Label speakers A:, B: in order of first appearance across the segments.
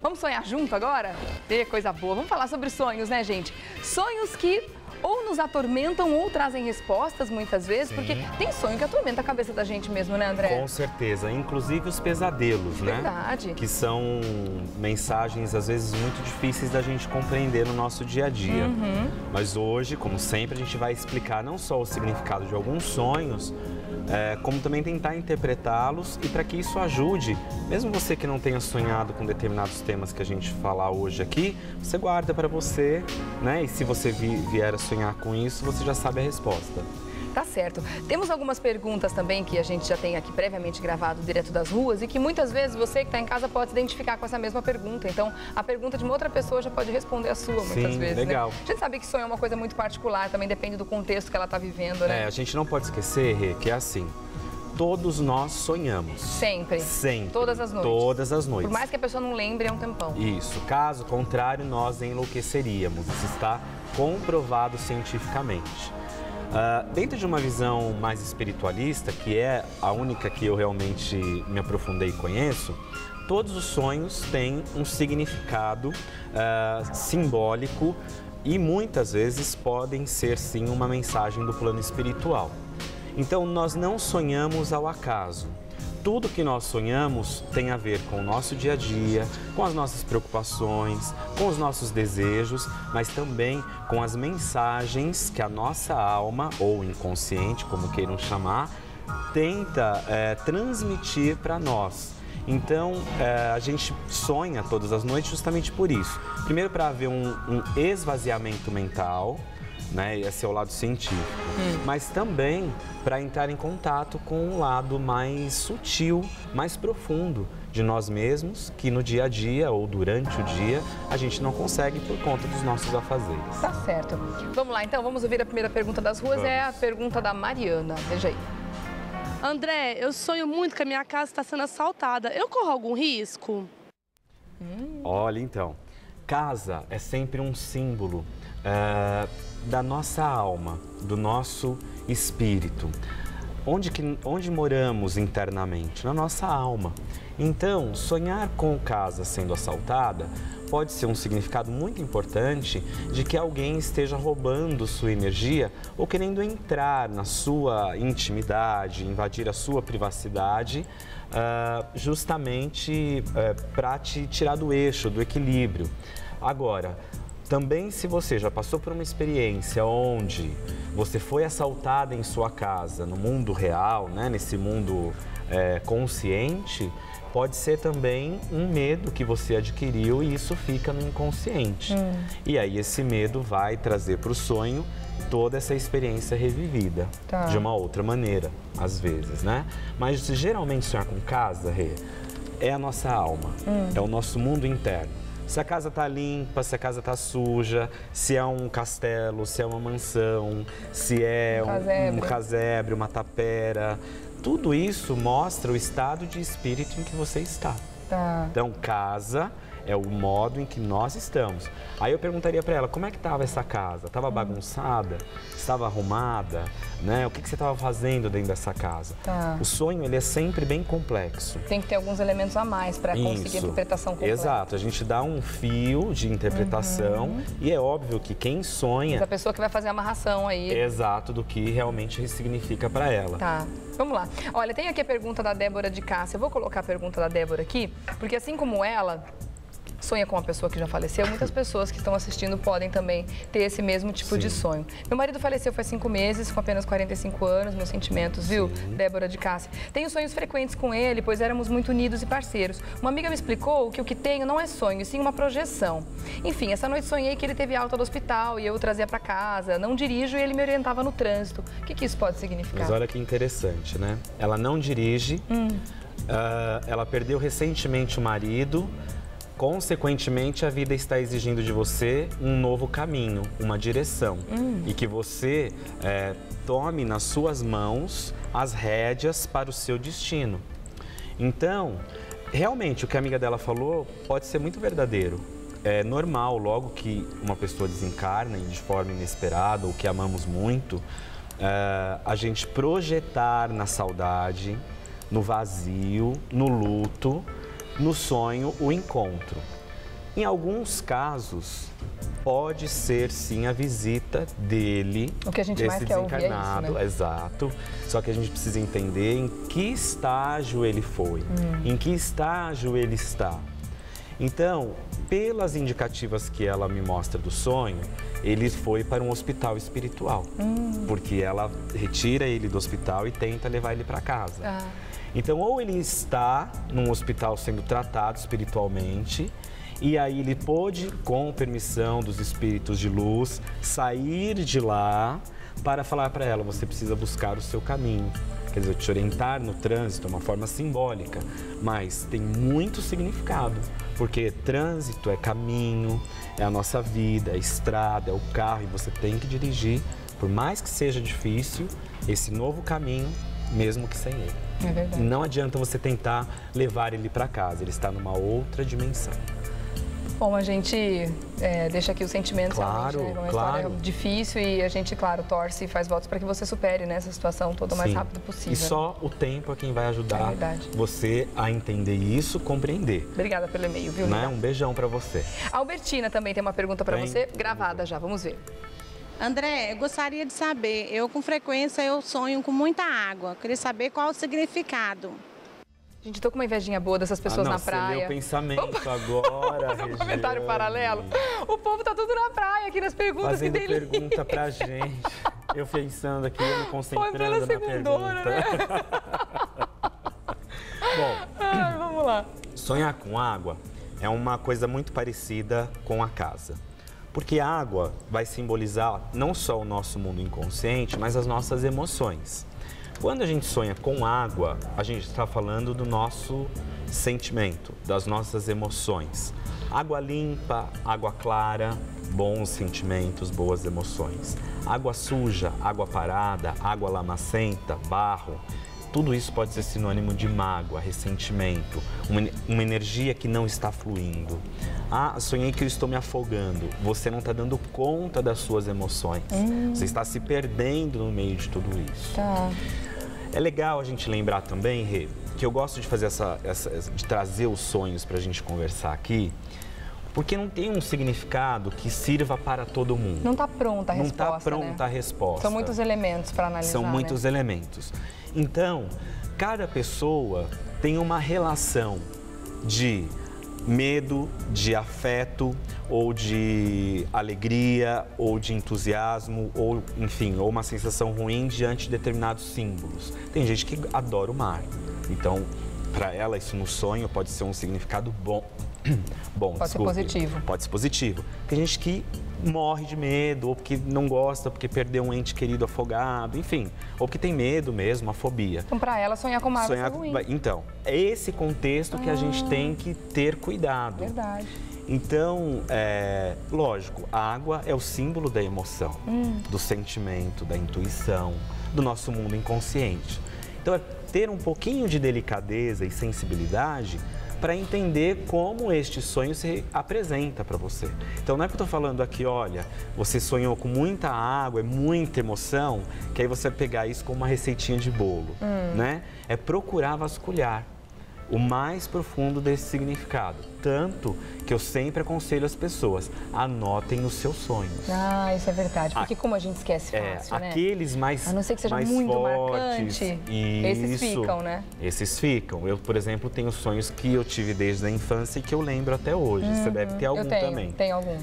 A: Vamos sonhar junto agora? Coisa boa. Vamos falar sobre sonhos, né, gente? Sonhos que ou nos atormentam ou trazem respostas muitas vezes,
B: Sim.
A: Porque tem sonho que atormenta a cabeça da gente mesmo, né, André?
B: Com certeza, inclusive os pesadelos, né?
A: Verdade.
B: Que são mensagens, às vezes, muito difíceis da gente compreender no nosso dia a dia. Mas hoje, como sempre, a gente vai explicar não só o significado de alguns sonhos, como também tentar interpretá-los e para que isso ajude, mesmo você que não tenha sonhado com determinados temas que a gente falar hoje aqui, você guarda para você, né? E se você vier a sonhar com isso, você já sabe a resposta.
A: Tá certo. Temos algumas perguntas também que a gente já tem aqui previamente gravado direto das ruas e que muitas vezes você que está em casa pode se identificar com essa mesma pergunta. Então, a pergunta de uma outra pessoa já pode responder a sua muitas vezes.
B: Legal.
A: Né? A gente sabe que sonho é uma coisa muito particular, também depende do contexto que ela está vivendo, né?
B: A gente não pode esquecer, Rê, que é assim, todos nós sonhamos.
A: Sempre.
B: Sempre.
A: Todas as noites.
B: Todas as noites.
A: Por mais que a pessoa não lembre, é um tempão.
B: Isso. Caso contrário, nós enlouqueceríamos. Isso está comprovado cientificamente. Dentro de uma visão mais espiritualista, que é a única que eu realmente me aprofundei e conheço, todos os sonhos têm um significado simbólico e muitas vezes podem ser sim uma mensagem do plano espiritual. Então nós não sonhamos ao acaso. Tudo que nós sonhamos tem a ver com o nosso dia a dia, com as nossas preocupações, com os nossos desejos, mas também com as mensagens que a nossa alma, ou inconsciente, como queiram chamar, tenta transmitir para nós. Então, a gente sonha todas as noites justamente por isso. Primeiro, para haver um esvaziamento mental, né? Esse é o lado científico. Mas também para entrar em contato com um lado mais sutil, mais profundo de nós mesmos, que no dia a dia ou durante o dia a gente não consegue por conta dos nossos afazeres.
A: Tá certo. Vamos lá, então, vamos ouvir a primeira pergunta das ruas.
B: Vamos.
A: É a pergunta da Mariana. Veja aí.
C: André, eu sonho muito que a minha casa está sendo assaltada. Eu corro algum risco?
B: Olha, então, casa é sempre um símbolo da nossa alma, do nosso espírito. Onde moramos internamente? Na nossa alma. Então, sonhar com casa sendo assaltada pode ser um significado muito importante de que alguém esteja roubando sua energia ou querendo entrar na sua intimidade, invadir a sua privacidade, justamente para te tirar do eixo, do equilíbrio. Agora, também se você já passou por uma experiência onde você foi assaltada em sua casa, no mundo real, né, nesse mundo consciente, pode ser também um medo que você adquiriu e isso fica no inconsciente. E aí esse medo vai trazer para o sonho toda essa experiência revivida, de uma outra maneira, às vezes, né? Mas geralmente sonhar com casa, Rê, é a nossa alma, é o nosso mundo interno. Se a casa está limpa, se a casa está suja, se é um castelo, se é uma mansão, se é um casebre, uma tapera, tudo isso mostra o estado de espírito em que você está. Então, casa é o modo em que nós estamos. Aí eu perguntaria para ela, como é que estava essa casa? Estava bagunçada? Estava arrumada? Né? O que você estava fazendo dentro dessa casa? O sonho, ele é sempre bem complexo.
A: Tem que ter alguns elementos a mais para conseguir a interpretação completa.
B: Exato, a gente dá um fio de interpretação e é óbvio que quem sonha...
A: Mas a pessoa que vai fazer a amarração aí.
B: Exato, do que realmente significa para ela.
A: Vamos lá. Olha, tem aqui a pergunta da Débora de Cássia. Eu vou colocar a pergunta da Débora aqui, porque assim como ela sonha com uma pessoa que já faleceu, muitas pessoas que estão assistindo podem também ter esse mesmo tipo de sonho. Meu marido faleceu faz 5 meses, com apenas 45 anos, meus sentimentos, viu, Débora de Cássia? Tenho sonhos frequentes com ele, pois éramos muito unidos e parceiros. Uma amiga me explicou que o que tenho não é sonho, e sim uma projeção. Enfim, essa noite sonhei que ele teve alta do hospital e eu o trazia para casa, não dirijo e ele me orientava no trânsito. O que isso pode significar?
B: Mas olha que interessante, né? Ela não dirige, ela perdeu recentemente o marido. Consequentemente, a vida está exigindo de você um novo caminho, uma direção. E que você tome nas suas mãos as rédeas para o seu destino. Então, realmente, o que a amiga dela falou pode ser muito verdadeiro. É normal, logo que uma pessoa desencarna de forma inesperada ou que amamos muito, a gente projetar na saudade, no vazio, no luto, no sonho, o encontro. Em alguns casos, pode ser sim a visita dele,
A: o que a gente mais quer ouvir é isso, né?
B: Exato. Só que a gente precisa entender em que estágio ele foi, em que estágio ele está. Então, pelas indicativas que ela me mostra do sonho, ele foi para um hospital espiritual, porque ela retira ele do hospital e tenta levar ele para casa. Então, ou ele está num hospital sendo tratado espiritualmente, e aí ele pôde, com permissão dos espíritos de luz, sair de lá para falar para ela, você precisa buscar o seu caminho. Quer dizer, te orientar no trânsito é uma forma simbólica, mas tem muito significado, porque trânsito é caminho, é a nossa vida, é a estrada, é o carro, e você tem que dirigir, por mais que seja difícil, esse novo caminho, mesmo que sem ele.
A: É verdade.
B: Não adianta você tentar levar ele para casa, ele está numa outra dimensão.
A: Bom, a gente deixa aqui os sentimentos,
B: claro,
A: realmente, né? É uma história difícil e a gente, claro, torce e faz votos para que você supere, né, essa situação toda o mais rápido possível.
B: E só o tempo é quem vai ajudar você a entender isso, compreender.
A: Obrigada pelo e-mail, viu, Lina?
B: Um beijão para você.
A: A Albertina também tem uma pergunta para você, gravada já, vamos ver.
D: André, eu gostaria de saber, com frequência eu sonho com muita água, queria saber qual o significado.
A: Gente, tô com uma invejinha boa dessas pessoas na praia.
B: Você leu o pensamento agora,
A: fazer um comentário paralelo. O povo tá tudo na praia aqui nas perguntas.
B: Fazendo
A: que delícia.
B: Pergunta pra gente. Eu pensando aqui, eu me concentrando na
A: segundona,
B: pergunta.
A: Né?
B: Bom,
A: vamos lá.
B: Sonhar com água é uma coisa muito parecida com a casa. Porque a água vai simbolizar não só o nosso mundo inconsciente, mas as nossas emoções. Quando a gente sonha com água, a gente está falando do nosso sentimento, das nossas emoções. Água limpa, água clara, bons sentimentos, boas emoções. Água suja, água parada, água lamacenta, barro. Tudo isso pode ser sinônimo de mágoa, ressentimento, uma energia que não está fluindo. Ah, sonhei que eu estou me afogando. Você não está dando conta das suas emoções. Você está se perdendo no meio de tudo isso. É legal a gente lembrar também, Rê, que eu gosto de fazer de trazer os sonhos para a gente conversar aqui, porque não tem um significado que sirva para todo mundo.
A: Não está pronta a resposta,
B: Não está pronta a resposta.
A: São muitos elementos para analisar,
B: São muitos elementos. Então, cada pessoa tem uma relação de medo, de afeto, ou de alegria, ou de entusiasmo, ou enfim, ou uma sensação ruim diante de determinados símbolos. Tem gente que adora o mar, então para ela isso no sonho pode ser um significado bom.
A: Pode ser positivo.
B: Pode ser positivo. Tem gente que morre de medo, ou porque não gosta, porque perdeu um ente querido afogado, enfim. Ou porque tem medo mesmo, a fobia.
A: Então, para ela, sonhar com mar é ruim.
B: Então, é esse contexto que a gente tem que ter cuidado.
A: Verdade.
B: Então, lógico, a água é o símbolo da emoção, do sentimento, da intuição, do nosso mundo inconsciente. Então, é ter um pouquinho de delicadeza e sensibilidade para entender como este sonho se apresenta para você. Então, não é que eu estou falando aqui, olha, você sonhou com muita água, é muita emoção, que aí você vai pegar isso como uma receitinha de bolo, né? É procurar vasculhar o mais profundo desse significado. Tanto que eu sempre aconselho as pessoas, anotem os seus sonhos.
A: Ah, isso é verdade, porque como a gente esquece fácil, né?
B: Aqueles mais
A: a não ser que seja muito
B: fortes,
A: marcante, esses ficam, né?
B: Esses ficam. Eu, por exemplo, tenho sonhos que eu tive desde a infância e que eu lembro até hoje. Você deve ter algum também.
A: Eu tenho alguns.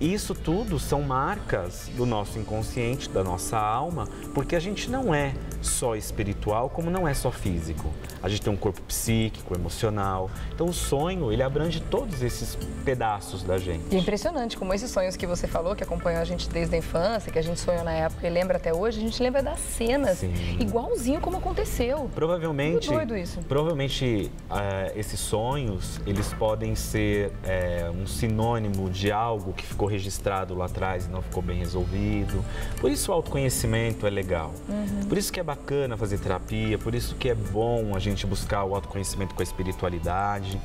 B: Isso tudo são marcas do nosso inconsciente, da nossa alma, porque a gente não é só espiritual, como não é só físico. A gente tem um corpo psíquico, emocional. Então o sonho, ele abrange todos esses pedaços da gente.
A: E é impressionante como esses sonhos que você falou, que acompanham a gente desde a infância, que a gente sonhou na época e lembra até hoje, a gente lembra das cenas, igualzinho como aconteceu.
B: Provavelmente,
A: muito doido isso.
B: Provavelmente esses sonhos, eles podem ser um sinônimo de algo que ficou registrado lá atrás e não ficou bem resolvido. Por isso o autoconhecimento é legal. Por isso que é bacana fazer terapia, por isso que é bom a gente buscar o autoconhecimento com a espiritualidade,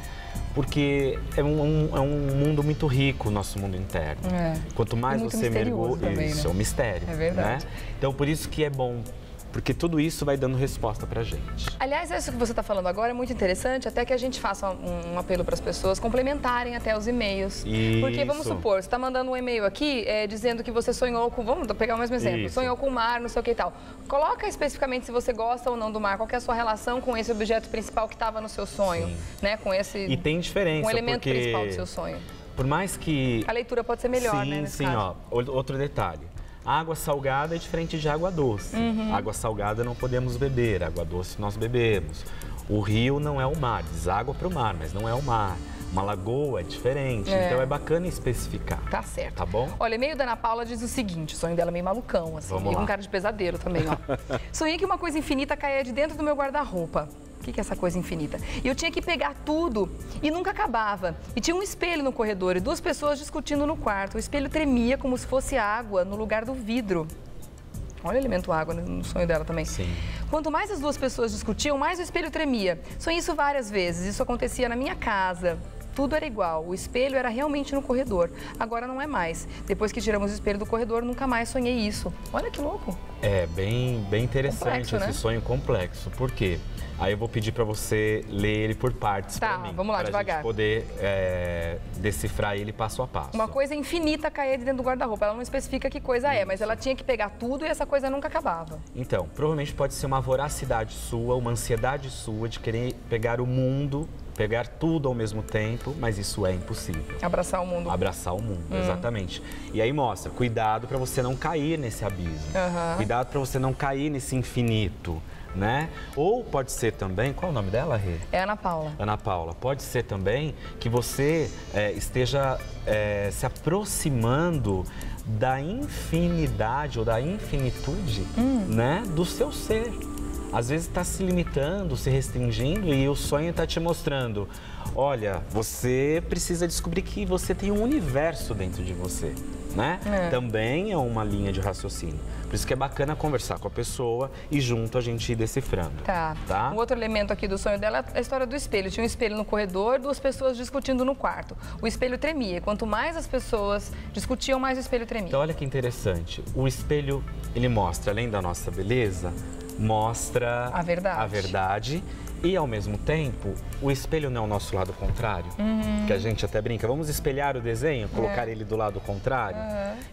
B: porque é um mundo muito rico, o nosso mundo interno. Quanto mais você mergulha,
A: também,
B: isso
A: né?
B: é um mistério.
A: É verdade.
B: Né? Então por isso que é bom porque tudo isso vai dando resposta pra gente.
A: Aliás, isso que você está falando agora é muito interessante, até que a gente faça um apelo para as pessoas complementarem até os e-mails.
B: Isso.
A: Porque, vamos supor, você está mandando um e-mail aqui dizendo que você sonhou com, vamos pegar o mesmo exemplo,
B: Isso.
A: sonhou com o mar, não sei o que e tal. Coloca especificamente se você gosta ou não do mar, qual que é a sua relação com esse objeto principal que estava no seu sonho, né? Com esse...
B: E tem diferença,
A: com o elemento
B: porque
A: principal do seu sonho.
B: por mais que...
A: A leitura pode ser melhor,
B: sim,
A: né, nesse
B: sim,
A: caso.
B: ó, outro detalhe. Água salgada é diferente de água doce. Água salgada não podemos beber, água doce nós bebemos. O rio não é o mar, diz água para o mar, mas não é o mar. Uma lagoa é diferente, então é bacana especificar.
A: Tá certo.
B: Tá bom?
A: Olha, e-mail da Ana Paula diz o seguinte, o sonho dela é meio malucão, assim,
B: Vamos
A: e
B: lá.
A: com cara de pesadelo também, ó. Sonhei que uma coisa infinita caía de dentro do meu guarda-roupa. O que é essa coisa infinita? E eu tinha que pegar tudo e nunca acabava. E tinha um espelho no corredor e duas pessoas discutindo no quarto. O espelho tremia como se fosse água no lugar do vidro. Olha o elemento água no sonho dela também.
B: Sim.
A: Quanto mais as duas pessoas discutiam, mais o espelho tremia. Sonhei isso várias vezes. Isso acontecia na minha casa. Tudo era igual. O espelho era realmente no corredor. Agora não é mais. Depois que tiramos o espelho do corredor, nunca mais sonhei isso. Olha que louco.
B: É bem interessante
A: Complexo,
B: esse
A: né?
B: sonho complexo. Por quê? Aí eu vou pedir para você ler ele por partes
A: Tá,
B: pra mim.
A: vamos lá,
B: pra
A: devagar.
B: gente poder decifrar ele passo a passo.
A: Uma coisa infinita caía de dentro do guarda-roupa. Ela não especifica que coisa é, mas ela tinha que pegar tudo e essa coisa nunca acabava.
B: Então, provavelmente pode ser uma voracidade sua, uma ansiedade sua de querer pegar o mundo, pegar tudo ao mesmo tempo, mas isso é impossível.
A: Abraçar o mundo.
B: Abraçar o mundo, exatamente. E aí mostra, cuidado para você não cair nesse abismo. Cuidado para você não cair nesse infinito, né? Ou pode ser também, qual é o nome dela, Rê?
A: É Ana Paula.
B: Ana Paula, pode ser também que você esteja se aproximando da infinidade ou da infinitude, né, do seu ser. Às vezes está se limitando, se restringindo e o sonho está te mostrando, olha, você precisa descobrir que você tem um universo dentro de você, né? Também é uma linha de raciocínio. Por isso que é bacana conversar com a pessoa e junto a gente ir decifrando.
A: Tá. Um outro elemento aqui do sonho dela é a história do espelho. Tinha um espelho no corredor, duas pessoas discutindo no quarto. O espelho tremia. Quanto mais as pessoas discutiam, mais o espelho tremia.
B: Então olha que interessante. O espelho, ele mostra, além da nossa beleza, mostra
A: A verdade.
B: E, ao mesmo tempo, o espelho não é o nosso lado contrário, que a gente até brinca. Vamos espelhar o desenho, colocar ele do lado contrário?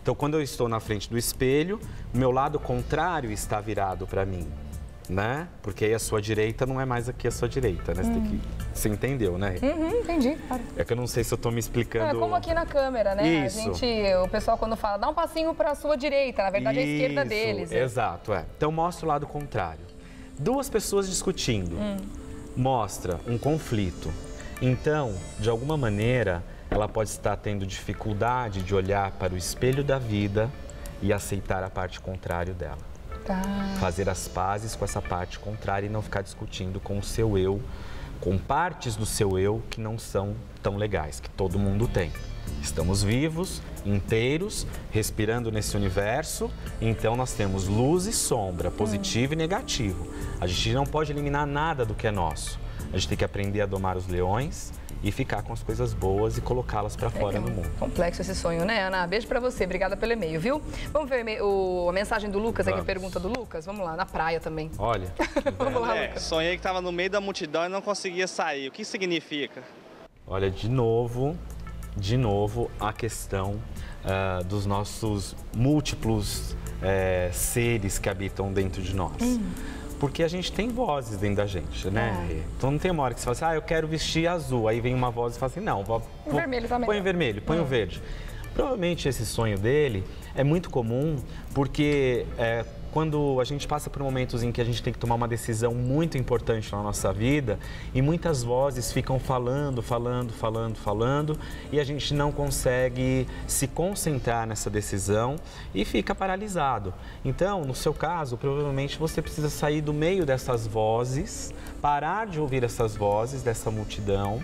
B: Então, quando eu estou na frente do espelho, o meu lado contrário está virado para mim, né? Porque aí a sua direita não é mais aqui a sua direita, né? Você entendeu, né?
A: Entendi. Claro.
B: É que eu não sei se eu estou me explicando...
A: É como aqui na câmera, né?
B: Isso.
A: O pessoal quando fala, dá um passinho para a sua direita, na verdade é a esquerda deles.
B: Exato, Então mostra o lado contrário. Duas pessoas discutindo, mostra um conflito. Então, de alguma maneira, ela pode estar tendo dificuldade de olhar para o espelho da vida e aceitar a parte contrária dela.
A: Tá.
B: Fazer as pazes com essa parte contrária e não ficar discutindo com o seu eu, com partes do seu eu que não são tão legais, que todo mundo tem. Estamos vivos, inteiros, respirando nesse universo, então nós temos luz e sombra, positivo e negativo. A gente não pode eliminar nada do que é nosso. A gente tem que aprender a domar os leões e ficar com as coisas boas e colocá-las para fora no mundo.
A: Complexo esse sonho, né, Ana? Beijo pra você, obrigada pelo e-mail, viu? Vamos ver a mensagem do Lucas, aqui a pergunta do Lucas? Vamos lá, na praia também.
B: Olha,
A: Vamos lá, Lucas.
E: Sonhei que estava no meio da multidão e não conseguia sair. O que significa?
B: olha, de novo, a questão dos nossos múltiplos seres que habitam dentro de nós. Porque a gente tem vozes dentro da gente, né? Então não tem uma hora que você fala assim, eu quero vestir azul. Aí vem uma voz e fala assim, não,
A: vermelho também.
B: Põe o vermelho, põe o verde. Provavelmente esse sonho dele é muito comum porque quando a gente passa por momentos em que a gente tem que tomar uma decisão muito importante na nossa vida e muitas vozes ficam falando e a gente não consegue se concentrar nessa decisão e fica paralisado. Então, no seu caso, provavelmente você precisa sair do meio dessas vozes, parar de ouvir essas vozes dessa multidão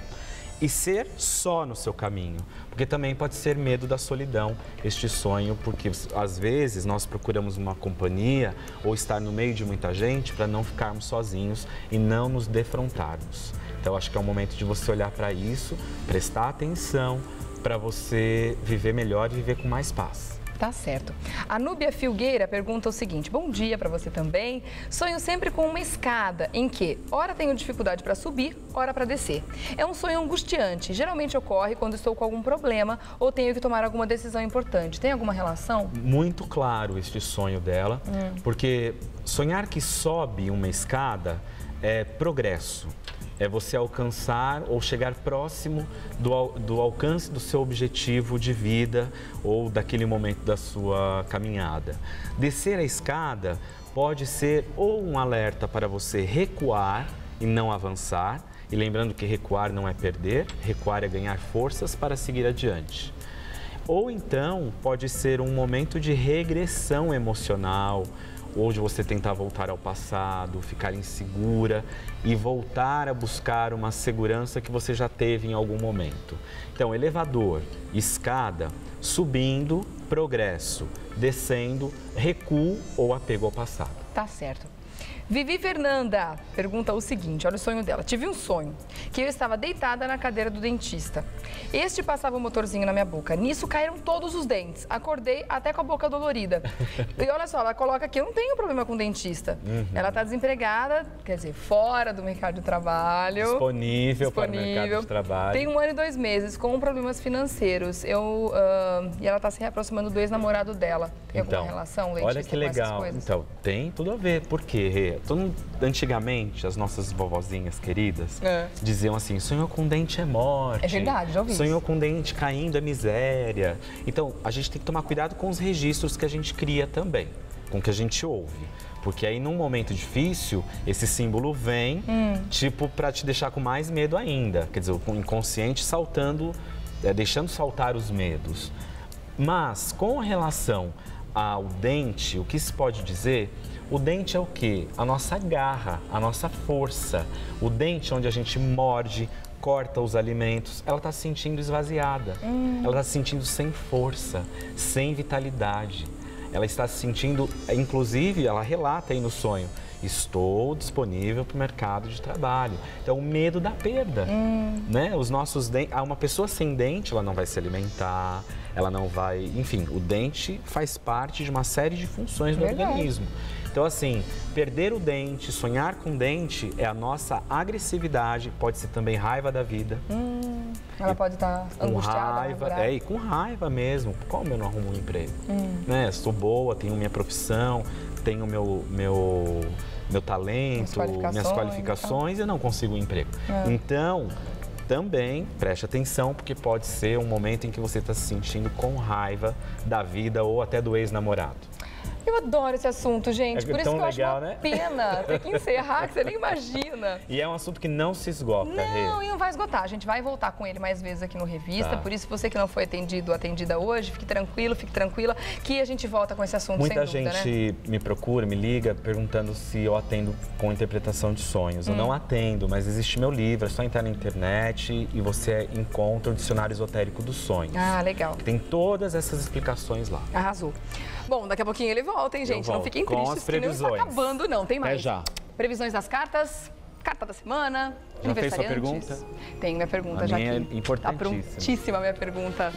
B: e ser só no seu caminho, porque também pode ser medo da solidão, este sonho, porque às vezes nós procuramos uma companhia ou estar no meio de muita gente para não ficarmos sozinhos e não nos defrontarmos. Então acho que é o momento de você olhar para isso, prestar atenção para você viver melhor e viver com mais paz.
A: Tá certo. A Núbia Filgueira pergunta o seguinte: bom dia para você também. Sonho sempre com uma escada em que, ora tenho dificuldade para subir, ora para descer. É um sonho angustiante. Geralmente ocorre quando estou com algum problema ou tenho que tomar alguma decisão importante. Tem alguma relação?
B: Muito claro este sonho dela, porque sonhar que sobe uma escada é progresso. É você alcançar ou chegar próximo do alcance do seu objetivo de vida ou daquele momento da sua caminhada. Descer a escada pode ser ou um alerta para você recuar e não avançar. E lembrando que recuar não é perder, recuar é ganhar forças para seguir adiante. Ou então pode ser um momento de regressão emocional, ou de você tentar voltar ao passado, ficar insegura e voltar a buscar uma segurança que você já teve em algum momento. Então, elevador, escada, subindo, progresso, descendo, recuo ou apego ao passado.
A: Tá certo. Vivi Fernanda pergunta o seguinte, olha o sonho dela. Tive um sonho, que eu estava deitada na cadeira do dentista. Este passava um motorzinho na minha boca. Nisso caíram todos os dentes. Acordei até com a boca dolorida. E olha só, ela coloca aqui, eu não tenho problema com dentista. Ela está desempregada, quer dizer, fora do mercado de trabalho.
B: Disponível para o mercado de trabalho.
A: Tem 1 ano e 2 meses, com problemas financeiros. E ela está se reaproximando do ex-namorado dela. Tem alguma relação, dentista,
B: olha que legal. Então, tem tudo a ver. Por quê, Rê? Antigamente, as nossas vovozinhas queridas diziam assim, sonhou com dente é morte.
A: É verdade, já ouvi isso.
B: Sonhou com dente caindo é miséria. Então, a gente tem que tomar cuidado com os registros que a gente cria também, com o que a gente ouve. Porque aí, num momento difícil, esse símbolo vem, tipo, para te deixar com mais medo ainda. Quer dizer, o inconsciente saltando, deixando saltar os medos. Mas, com relação ao dente, o que se pode dizer... O dente é o quê? A nossa garra, a nossa força. O dente onde a gente morde, corta os alimentos, ela está se sentindo esvaziada. Ela está se sentindo sem força, sem vitalidade. Ela está se sentindo, inclusive, ela relata aí no sonho, estou disponível para o mercado de trabalho. Então, o medo da perda, né? Os nossos dentes, uma pessoa sem dente, ela não vai se alimentar, ela não vai... Enfim, o dente faz parte de uma série de funções do organismo. Então, assim, perder o dente, sonhar com dente é a nossa agressividade, pode ser também raiva da vida.
A: Ela pode estar angustiada,
B: raiva, e com raiva mesmo. Como eu não arrumo um emprego? Né? Sou boa, tenho minha profissão, tenho meu talento, minhas qualificações e eu não consigo um emprego. Então, também preste atenção, porque pode ser um momento em que você está se sentindo com raiva da vida ou até do ex-namorado.
A: Eu adoro esse assunto, gente. Por isso que eu
B: legal,
A: acho uma pena ter que encerrar, que você nem imagina.
B: E é um assunto que não se esgota,
A: Não, e não vai esgotar. A gente vai voltar com ele mais vezes aqui no Revista. Por isso, você que não foi atendido ou atendida hoje, fique tranquilo, fique tranquila, que a gente volta com esse assunto sem dúvida,
B: Muita gente me procura, me liga, perguntando se eu atendo com interpretação de sonhos. Eu não atendo, mas existe meu livro, é só entrar na internet e você encontra o Dicionário Esotérico dos Sonhos.
A: Ah, legal.
B: Que tem todas essas explicações lá.
A: Arrasou. Bom, daqui a pouquinho ele volta, hein, gente? Não fiquem tristes,
B: com as previsões.
A: Que não está acabando, não. Tem mais.
B: É já.
A: Previsões das cartas, carta da semana,
B: já fez sua
A: aniversariantes.
B: pergunta?
A: Tem minha pergunta
B: A
A: já
B: minha
A: aqui.
B: é importantíssima.
A: Tá prontíssima a minha pergunta.